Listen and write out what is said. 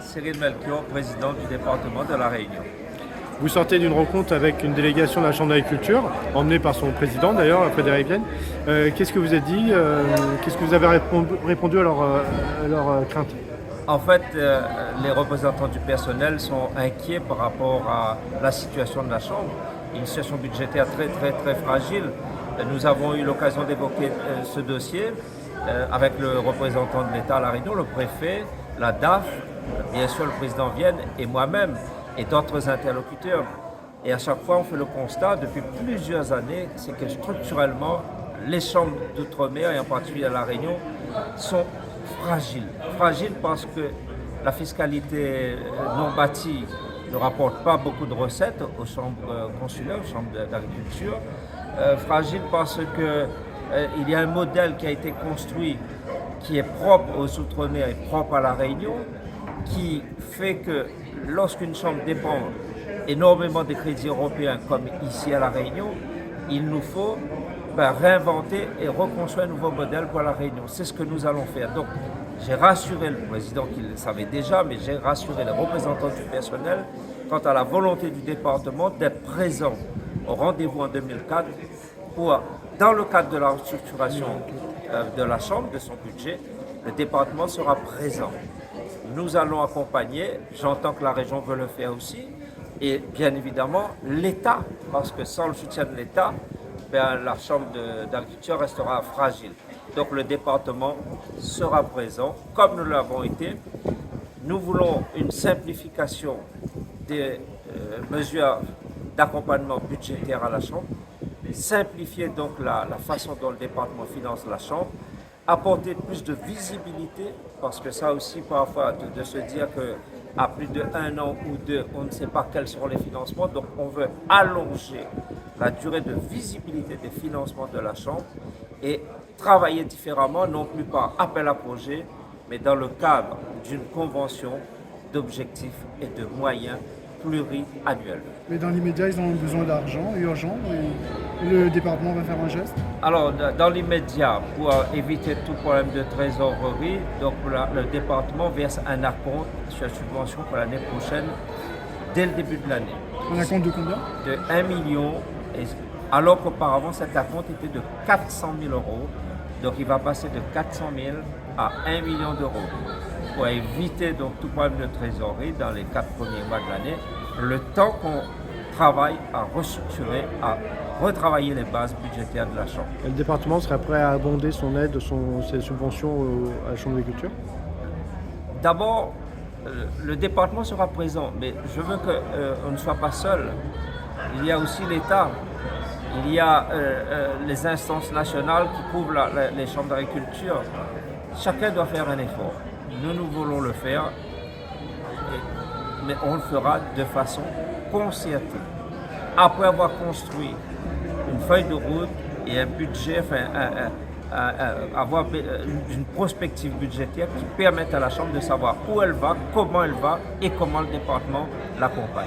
Cyril Melchior, président du département de La Réunion. Vous sortez d'une rencontre avec une délégation de la Chambre d'agriculture, emmenée par son président d'ailleurs, Frédéric Vienne. Qu'est-ce que vous avez dit Qu'est-ce que vous avez répondu à leurs craintes? En fait, les représentants du personnel sont inquiets par rapport à la situation de la Chambre, une situation budgétaire très fragile. Nous avons eu l'occasion d'évoquer ce dossier avec le représentant de l'État à La Réunion, le préfet, la DAF, bien sûr le président Vienne et moi-même et d'autres interlocuteurs. Et à chaque fois, on fait le constat depuis plusieurs années, c'est que structurellement, les chambres d'outre-mer, et en particulier à La Réunion, sont fragiles. Fragiles parce que la fiscalité non bâtie ne rapporte pas beaucoup de recettes aux chambres consulaires, aux chambres d'agriculture. Fragile parce qu'il y a un modèle qui a été construit qui est propre aux outre-mer et propre à La Réunion, qui fait que lorsqu'une chambre dépend énormément des crédits européens, comme ici à La Réunion, il nous faut réinventer et reconstruire un nouveau modèle pour La Réunion. C'est ce que nous allons faire. Donc, j'ai rassuré le président qui le savait déjà, mais j'ai rassuré les représentants du personnel quant à la volonté du département d'être présent au rendez-vous en 2004 pour, dans le cadre de la restructuration de la Chambre, de son budget, le département sera présent. Nous allons accompagner, j'entends que la région veut le faire aussi, et bien évidemment l'État, parce que sans le soutien de l'État, la Chambre d'agriculture restera fragile. Donc le département sera présent, comme nous l'avons été. Nous voulons une simplification des mesures d'accompagnement budgétaire à la Chambre, simplifier donc la façon dont le département finance la Chambre, apporter plus de visibilité, parce que ça aussi parfois de se dire qu'à plus d'1 an ou deux, on ne sait pas quels seront les financements, donc on veut allonger la durée de visibilité des financements de la Chambre et travailler différemment, non plus par appel à projet, mais dans le cadre d'une convention d'objectifs et de moyens pluriannuels. Mais dans l'immédiat, ils ont besoin d'argent, urgent, et le département va faire un geste. Alors, dans l'immédiat, pour éviter tout problème de trésorerie, donc le département verse un acompte sur la subvention pour l'année prochaine, dès le début de l'année. Un acompte de combien? De 1 million, alors qu'auparavant cet acompte était de 400 000 euros. Donc il va passer de 400 000 à 1 million d'euros pour éviter donc tout problème de trésorerie dans les 4 premiers mois de l'année, le temps qu'on travaille à restructurer, à retravailler les bases budgétaires de la Chambre. Et le département serait prêt à abonder son aide, ses subventions à la Chambre d'agriculture? D'abord, le département sera présent, mais je veux qu'on ne soit pas seul. Il y a aussi l'État, il y a les instances nationales qui couvrent les chambres d'agriculture. Chacun doit faire un effort. Nous voulons le faire, mais on le fera de façon concertée. Après avoir construit une feuille de route et un budget, avoir une prospective budgétaire qui permette à la Chambre de savoir où elle va et comment le département l'accompagne.